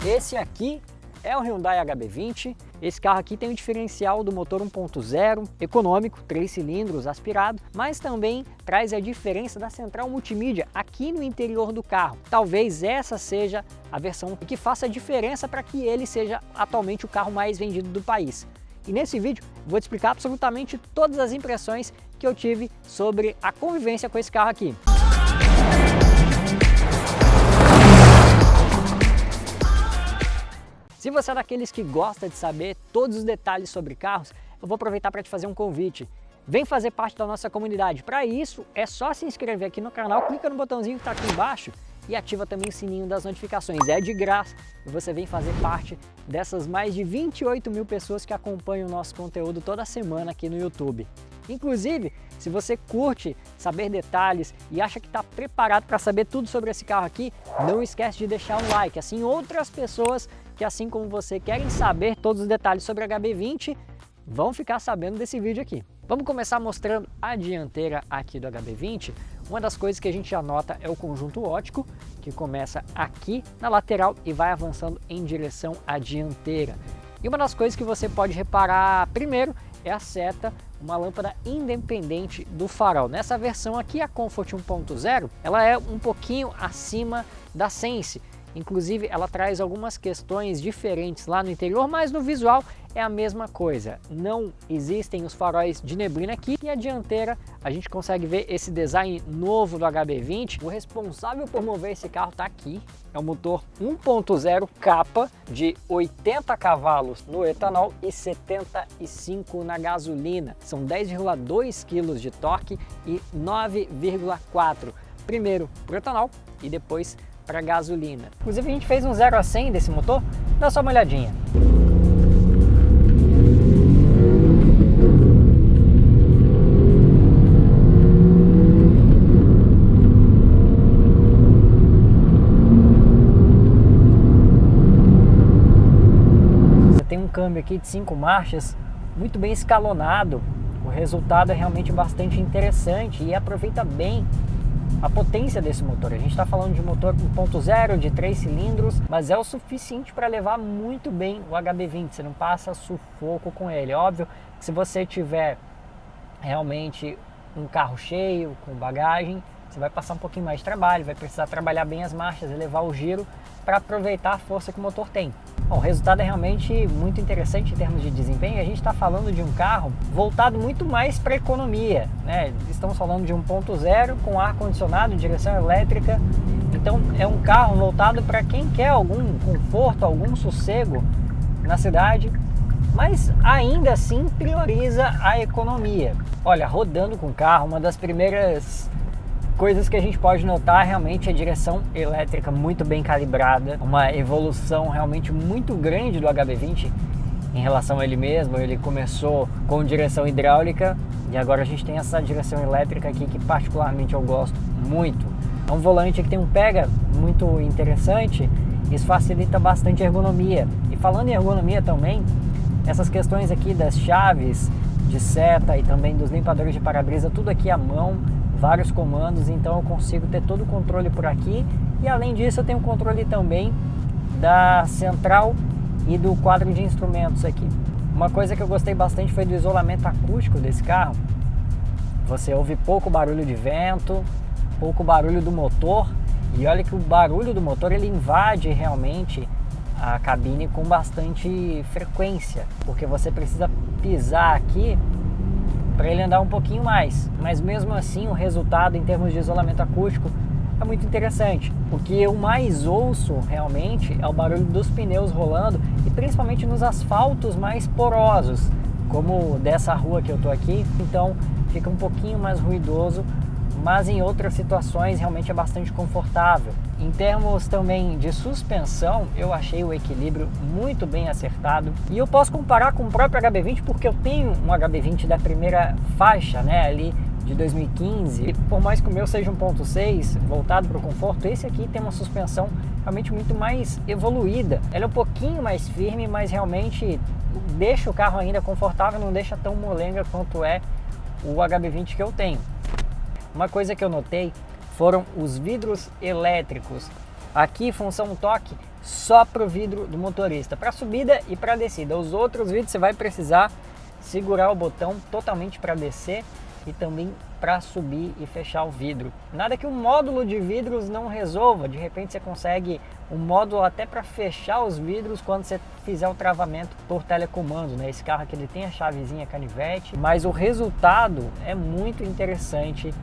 Esse aqui é o Hyundai HB20. Esse carro aqui tem o diferencial do motor 1.0, econômico, 3 cilindros, aspirado, mas também traz a diferença da central multimídia aqui no interior do carro. Talvez essa seja a versão que faça a diferença para que ele seja atualmente o carro mais vendido do país. E nesse vídeo vou te explicar absolutamente todas as impressões que eu tive sobre a convivência com esse carro aqui. Se você é daqueles que gosta de saber todos os detalhes sobre carros, eu vou aproveitar para te fazer um convite. Vem fazer parte da nossa comunidade. Para isso, é só se inscrever aqui no canal, clica no botãozinho que está aqui embaixo e ativa também o sininho das notificações. É de graça e você vem fazer parte dessas mais de 28 mil pessoas que acompanham o nosso conteúdo toda semana aqui no YouTube. Inclusive, se você curte saber detalhes e acha que está preparado para saber tudo sobre esse carro aqui, não esquece de deixar um like, assim outras pessoas que assim como você querem saber todos os detalhes sobre a HB20 vão ficar sabendo desse vídeo aqui. Vamos começar mostrando a dianteira aqui do HB20. Uma das coisas que a gente já nota é o conjunto óptico, que começa aqui na lateral e vai avançando em direção à dianteira. E uma das coisas que você pode reparar primeiro é a seta, uma lâmpada independente do farol. Nessa versão aqui, a Comfort 1.0, ela é um pouquinho acima da Sense. Inclusive, ela traz algumas questões diferentes lá no interior, mas no visual é a mesma coisa. Não existem os faróis de neblina aqui e a dianteira a gente consegue ver esse design novo do HB20. O responsável por mover esse carro está aqui. É um motor 1.0 capa de 80 cavalos no etanol e 75 na gasolina. São 10,2 kg de torque e 9,4 primeiro para o etanol e depois para gasolina. Inclusive a gente fez um 0 a 100 desse motor, dá só uma olhadinha. Você tem um câmbio aqui de 5 marchas, muito bem escalonado, o resultado é realmente bastante interessante e aproveita bem a potência desse motor. A gente está falando de um motor 1.0 de 3 cilindros, mas é o suficiente para levar muito bem o HB20, você não passa sufoco com ele. Óbvio que se você tiver realmente um carro cheio, com bagagem, você vai passar um pouquinho mais de trabalho, vai precisar trabalhar bem as marchas, elevar o giro para aproveitar a força que o motor tem. Bom, o resultado é realmente muito interessante em termos de desempenho. A gente está falando de um carro voltado muito mais para economia, né? Estamos falando de 1.0 com ar-condicionado, direção elétrica. Então é um carro voltado para quem quer algum conforto, algum sossego na cidade, mas ainda assim prioriza a economia. Olha, rodando com o carro, uma das primeiras coisas que a gente pode notar realmente é a direção elétrica muito bem calibrada, uma evolução realmente muito grande do HB20 em relação a ele mesmo. Ele começou com direção hidráulica e agora a gente tem essa direção elétrica aqui que particularmente eu gosto muito. É um volante que tem um pega muito interessante, isso facilita bastante a ergonomia. E falando em ergonomia também, essas questões aqui das chaves de seta e também dos limpadores de para-brisa, tudo aqui à mão, vários comandos, então eu consigo ter todo o controle por aqui e além disso eu tenho controle também da central e do quadro de instrumentos aqui. Uma coisa que eu gostei bastante foi do isolamento acústico desse carro. Você ouve pouco barulho de vento, pouco barulho do motor e olha que o barulho do motor ele invade realmente a cabine com bastante frequência, porque você precisa pisar aqui para ele andar um pouquinho mais, mas mesmo assim o resultado em termos de isolamento acústico é muito interessante. O que eu mais ouço realmente é o barulho dos pneus rolando e principalmente nos asfaltos mais porosos, como dessa rua que eu tô aqui, então fica um pouquinho mais ruidoso, mas em outras situações realmente é bastante confortável. Em termos também de suspensão, eu achei o equilíbrio muito bem acertado e eu posso comparar com o próprio HB20 porque eu tenho um HB20 da primeira faixa, né, ali de 2015, e por mais que o meu seja 1.6 voltado para o conforto, esse aqui tem uma suspensão realmente muito mais evoluída. Ela é um pouquinho mais firme, mas realmente deixa o carro ainda confortável, não deixa tão molenga quanto é o HB20 que eu tenho. Uma coisa que eu notei foram os vidros elétricos. Aqui, função toque só para o vidro do motorista, para subida e para descida. Os outros vidros você vai precisar segurar o botão totalmente para descer e também para subir e fechar o vidro. Nada que um módulo de vidros não resolva. De repente você consegue um módulo até para fechar os vidros quando você fizer o travamento por telecomando, né? Esse carro aqui ele tem a chavezinha canivete, mas o resultado é muito interessante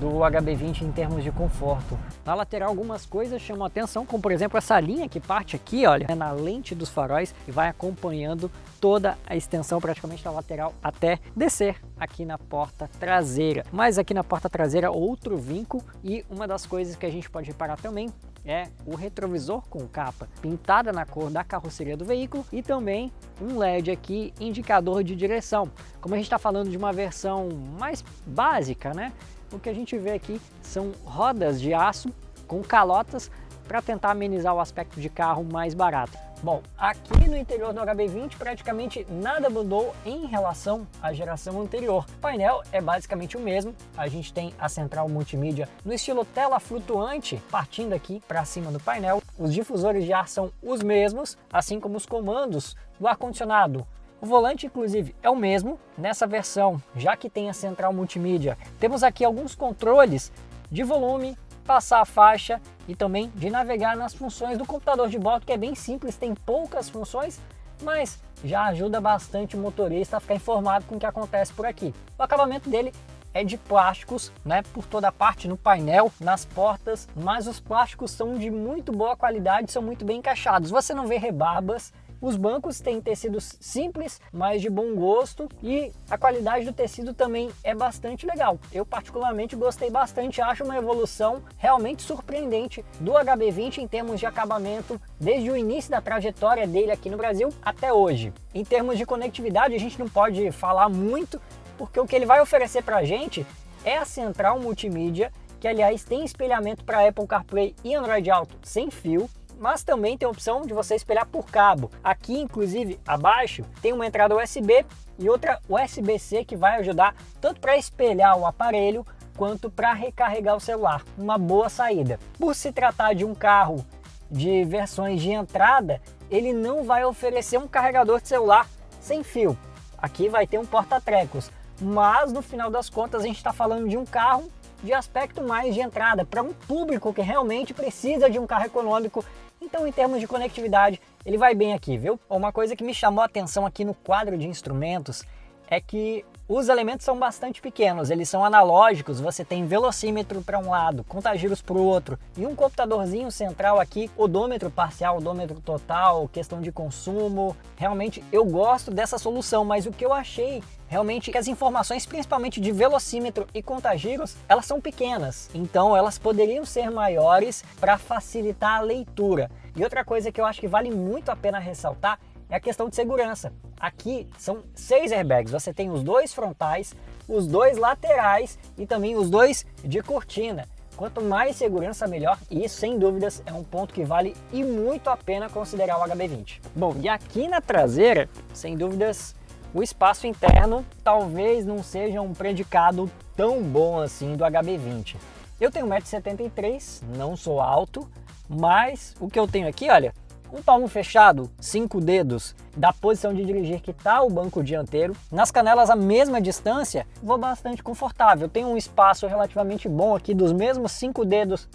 do HB20 em termos de conforto. Na lateral algumas coisas chamam a atenção, como por exemplo essa linha que parte aqui, olha, na lente dos faróis e vai acompanhando toda a extensão praticamente da lateral até descer aqui na porta traseira. Mas aqui na porta traseira outro vinco, e uma das coisas que a gente pode reparar também é o retrovisor com capa pintada na cor da carroceria do veículo e também um LED aqui indicador de direção. Como a gente está falando de uma versão mais básica, né? O que a gente vê aqui são rodas de aço com calotas para tentar amenizar o aspecto de carro mais barato. Bom, aqui no interior do HB20 praticamente nada mudou em relação à geração anterior. O painel é basicamente o mesmo, a gente tem a central multimídia no estilo tela flutuante partindo aqui para cima do painel. Os difusores de ar são os mesmos, assim como os comandos do ar-condicionado. O volante, inclusive, é o mesmo nessa versão, já que tem a central multimídia. Temos aqui alguns controles de volume, passar a faixa e também de navegar nas funções do computador de bordo, que é bem simples, tem poucas funções, mas já ajuda bastante o motorista a ficar informado com o que acontece por aqui. O acabamento dele é de plásticos, né, por toda a parte, no painel, nas portas, mas os plásticos são de muito boa qualidade, são muito bem encaixados. Você não vê rebarbas. Os bancos têm tecidos simples, mas de bom gosto, e a qualidade do tecido também é bastante legal. Eu particularmente gostei bastante, acho uma evolução realmente surpreendente do HB20 em termos de acabamento, desde o início da trajetória dele aqui no Brasil até hoje. Em termos de conectividade, a gente não pode falar muito, porque o que ele vai oferecer para a gente é a central multimídia, que aliás tem espelhamento para Apple CarPlay e Android Auto sem fio, mas também tem a opção de você espelhar por cabo. Aqui, inclusive, abaixo, tem uma entrada USB e outra USB-C que vai ajudar tanto para espelhar o aparelho quanto para recarregar o celular. Uma boa saída. Por se tratar de um carro de versões de entrada, ele não vai oferecer um carregador de celular sem fio. Aqui vai ter um porta-trecos, mas no final das contas a gente está falando de um carro de aspecto mais de entrada, para um público que realmente precisa de um carro econômico. Então, em termos de conectividade, ele vai bem aqui, viu? Uma coisa que me chamou a atenção aqui no quadro de instrumentos é que os elementos são bastante pequenos, eles são analógicos, você tem velocímetro para um lado, contagiros para o outro, e um computadorzinho central aqui, odômetro parcial, odômetro total, questão de consumo. Realmente eu gosto dessa solução, mas o que eu achei realmente é que as informações, principalmente de velocímetro e contagiros, elas são pequenas, então elas poderiam ser maiores para facilitar a leitura. E outra coisa que eu acho que vale muito a pena ressaltar é a questão de segurança. Aqui são 6 airbags, você tem os 2 frontais, os 2 laterais e também os 2 de cortina. Quanto mais segurança, melhor, e isso sem dúvidas é um ponto que vale e muito a pena considerar o HB20. Bom, e aqui na traseira, sem dúvidas, o espaço interno talvez não seja um predicado tão bom assim do HB20. Eu tenho 1,73 m, não sou alto, mas o que eu tenho aqui, olha, um palmo fechado, 5 dedos, da posição de dirigir que está o banco dianteiro. Nas canelas a mesma distância, vou bastante confortável. Tenho um espaço relativamente bom aqui dos mesmos 5 dedos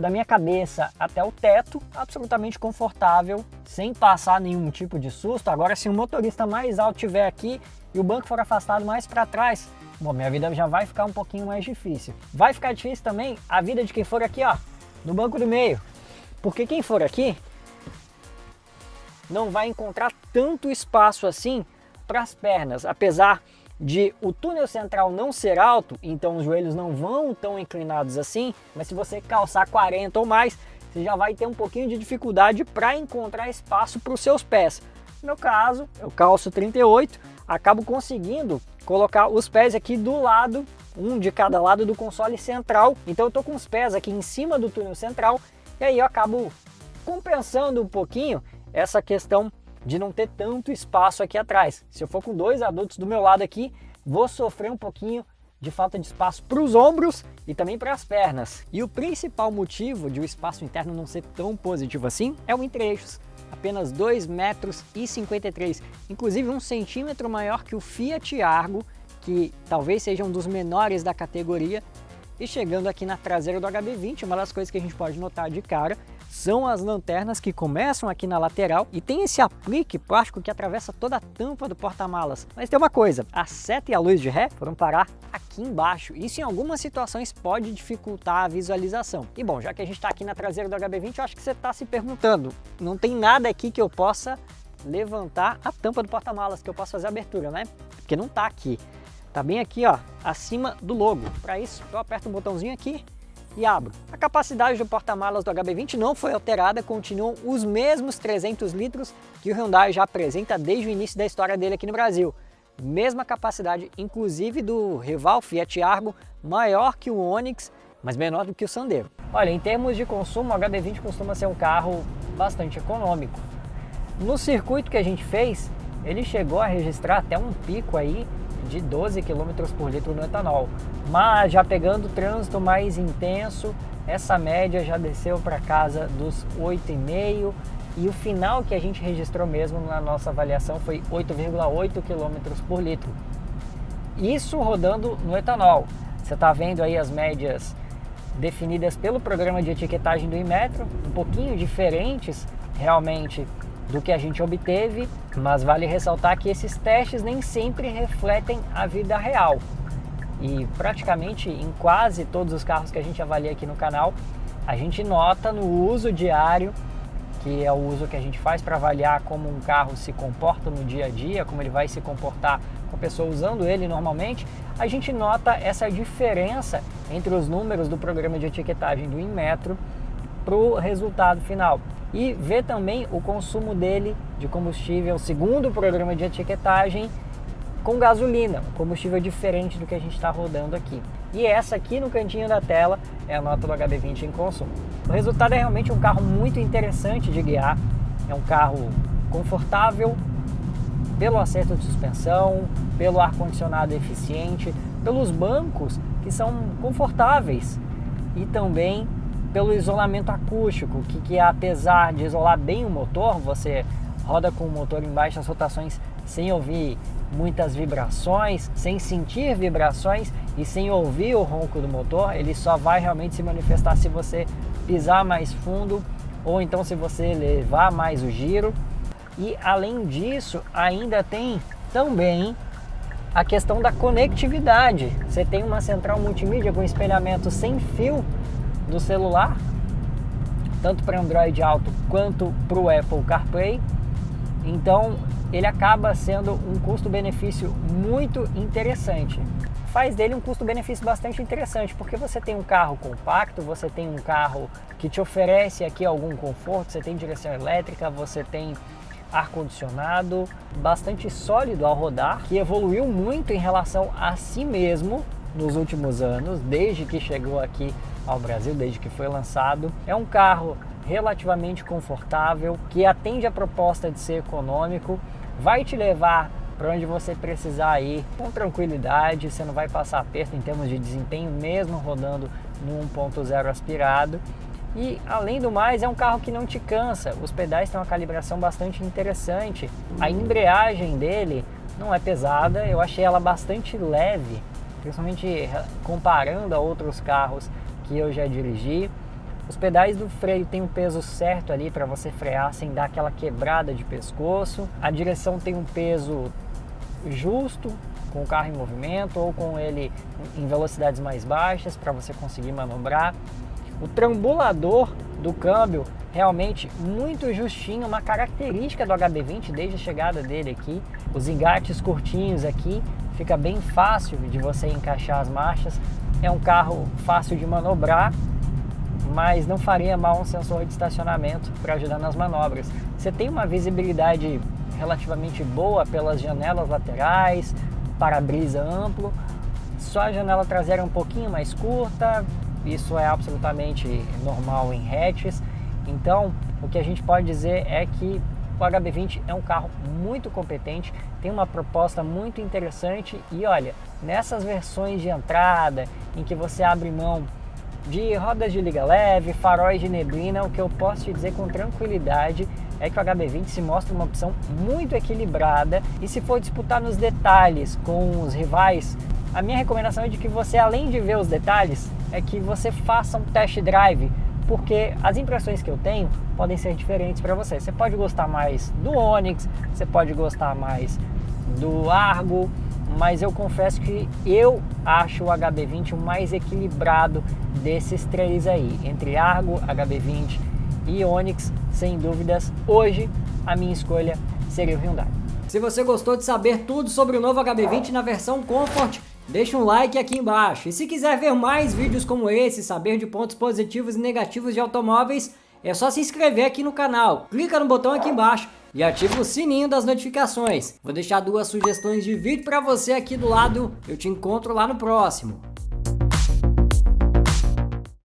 da minha cabeça até o teto, absolutamente confortável, sem passar nenhum tipo de susto. Agora, se um motorista mais alto estiver aqui e o banco for afastado mais para trás, bom, minha vida já vai ficar um pouquinho mais difícil. Vai ficar difícil também a vida de quem for aqui, ó, no banco do meio, porque quem for aqui não vai encontrar tanto espaço assim para as pernas, apesar de o túnel central não ser alto, então os joelhos não vão tão inclinados assim, mas se você calçar 40 ou mais, você já vai ter um pouquinho de dificuldade para encontrar espaço para os seus pés. No meu caso, eu calço 38, acabo conseguindo colocar os pés aqui do lado, um de cada lado do console central, então eu estou com os pés aqui em cima do túnel central, e aí eu acabo compensando um pouquinho essa questão de não ter tanto espaço aqui atrás. Se eu for com 2 adultos do meu lado aqui, vou sofrer um pouquinho de falta de espaço para os ombros e também para as pernas. E o principal motivo de o espaço interno não ser tão positivo assim é o entre-eixos. Apenas 2,53 metros, inclusive 1 centímetro maior que o Fiat Argo, que talvez seja um dos menores da categoria. E chegando aqui na traseira do HB20, uma das coisas que a gente pode notar de cara são as lanternas que começam aqui na lateral e tem esse aplique plástico que atravessa toda a tampa do porta-malas. Mas tem uma coisa, a seta e a luz de ré foram parar aqui embaixo. Isso em algumas situações pode dificultar a visualização. E bom, já que a gente está aqui na traseira do HB20, eu acho que você está se perguntando, não tem nada aqui que eu possa levantar a tampa do porta-malas, que eu possa fazer a abertura, né? Porque não está aqui. Tá bem aqui, ó, acima do logo. Para isso, eu aperto um botãozinho aqui e abro. A capacidade do porta-malas do HB20 não foi alterada, continuam os mesmos 300 litros que o Hyundai já apresenta desde o início da história dele aqui no Brasil. Mesma capacidade, inclusive do rival Fiat Argo, maior que o Onix, mas menor do que o Sandero. Olha, em termos de consumo, o HB20 costuma ser um carro bastante econômico. No circuito que a gente fez, ele chegou a registrar até um pico aí de 12 km por litro no etanol, mas já pegando trânsito mais intenso, essa média já desceu para casa dos 8,5 e o final que a gente registrou mesmo na nossa avaliação foi 8,8 km por litro. Isso rodando no etanol. Você está vendo aí as médias definidas pelo programa de etiquetagem do Inmetro, um pouquinho diferentes realmente do que a gente obteve, mas vale ressaltar que esses testes nem sempre refletem a vida real. E praticamente em quase todos os carros que a gente avalia aqui no canal, a gente nota no uso diário, que é o uso que a gente faz para avaliar como um carro se comporta no dia a dia, como ele vai se comportar com a pessoa usando ele normalmente, a gente nota essa diferença entre os números do programa de etiquetagem do Inmetro para o resultado final. E ver também o consumo dele de combustível segundo o programa de etiquetagem com gasolina, um combustível diferente do que a gente está rodando aqui. E essa aqui no cantinho da tela é a nota do HB20 em consumo. O resultado é realmente um carro muito interessante de guiar, é um carro confortável pelo acerto de suspensão, pelo ar-condicionado eficiente, pelos bancos que são confortáveis e também pelo isolamento acústico, que apesar de isolar bem o motor, você roda com o motor em baixas rotações sem ouvir muitas vibrações, sem sentir vibrações e sem ouvir o ronco do motor. Ele só vai realmente se manifestar se você pisar mais fundo ou então se você levar mais o giro. E além disso, ainda tem também a questão da conectividade. Você tem uma central multimídia com espelhamento sem fio do celular, tanto para Android Auto quanto para o Apple CarPlay. Então ele acaba sendo um custo-benefício muito interessante. Faz dele um custo-benefício bastante interessante, porque você tem um carro compacto, você tem um carro que te oferece aqui algum conforto, você tem direção elétrica, você tem ar-condicionado, bastante sólido ao rodar, que evoluiu muito em relação a si mesmo nos últimos anos, desde que chegou aqui ao Brasil, desde que foi lançado. É um carro relativamente confortável, que atende a proposta de ser econômico, vai te levar para onde você precisar ir com tranquilidade, você não vai passar aperto em termos de desempenho, mesmo rodando no 1.0 aspirado. E além do mais, é um carro que não te cansa, os pedais têm uma calibração bastante interessante, a embreagem dele não é pesada, eu achei ela bastante leve, principalmente comparando a outros carros que eu já dirigi. Os pedais do freio têm um peso certo ali para você frear sem dar aquela quebrada de pescoço. A direção tem um peso justo com o carro em movimento ou com ele em velocidades mais baixas para você conseguir manobrar. O trambulador do câmbio realmente muito justinho, uma característica do HB20 desde a chegada dele aqui. Os engates curtinhos aqui, fica bem fácil de você encaixar as marchas. É um carro fácil de manobrar, mas não faria mal um sensor de estacionamento para ajudar nas manobras. Você tem uma visibilidade relativamente boa pelas janelas laterais, para-brisa amplo, só a janela traseira é um pouquinho mais curta, isso é absolutamente normal em hatches. Então, o que a gente pode dizer é que o HB20 é um carro muito competente, tem uma proposta muito interessante e olha, nessas versões de entrada em que você abre mão de rodas de liga leve, faróis de neblina, o que eu posso te dizer com tranquilidade é que o HB20 se mostra uma opção muito equilibrada e se for disputar nos detalhes com os rivais, a minha recomendação é de que você, além de ver os detalhes, é que você faça um test drive, porque as impressões que eu tenho podem ser diferentes para você. Você pode gostar mais do Onix, você pode gostar mais do Argo, mas eu confesso que eu acho o HB20 o mais equilibrado desses três aí, entre Argo, HB20 e Onix, sem dúvidas. Hoje a minha escolha seria o Hyundai. Se você gostou de saber tudo sobre o novo HB20 na versão Comfort, deixa um like aqui embaixo. E se quiser ver mais vídeos como esse, saber de pontos positivos e negativos de automóveis, é só se inscrever aqui no canal. Clica no botão aqui embaixo e ativa o sininho das notificações. Vou deixar 2 sugestões de vídeo para você aqui do lado. Eu te encontro lá no próximo.